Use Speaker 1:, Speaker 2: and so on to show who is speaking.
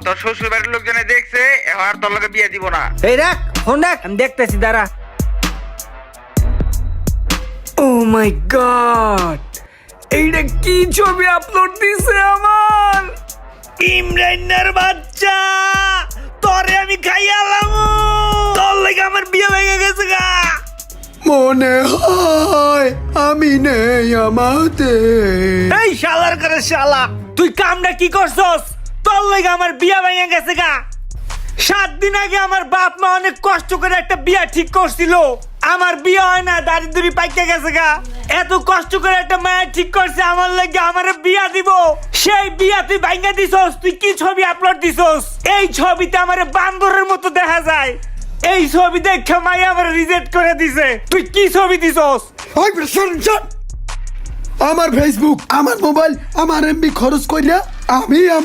Speaker 1: তোর শ্বশুর বাড়ির লোকজনে দেখছে, এখন আর তোর লগে বিয়ে দিব না।
Speaker 2: এই রাখ ফোন রাখ, আমি দেখতেছি দাঁড়া। ও মাই গড, এইটা কি ছবি আপলোড দিছে আমার? ইমরানের বাচ্চা, তোরে আমি খাইয়ালাম, তোর লাগে আমার বিয়ে ভেঙে গেছে গা।
Speaker 3: মনে হয় আমি নেই আমাতে।
Speaker 2: এই শালার করে শালা, তুই কামটা কি করছস? তোর লাগে আমার বিয়ে ভেঙে গেছে গা। 7 দিন আগে আমার বাপ মা অনেক কষ্ট করে একটা বিয়ে ঠিক করছিল, আমার বিয়ে হয় না, দারিদ্রি পাইকে গেছে গা। এত কষ্ট করে একটা মায়ের ঠিক করছে আমার লাগে আমার বিয়া দিব, সেই বিয়া তুই ভাঙা দিছস। তুই কি ছবি আপলোড দিছস? এই ছবিতে আমার বান্দরের মতো দেখা যায়। এই ছবি দেখে মাই আমার রিজেক্ট করে দিছে। তুই কি ছবি দিছস?
Speaker 3: ওই আমার ফেসবুক, আমার মোবাইল, আমার এমবি খরচ কইরা আমি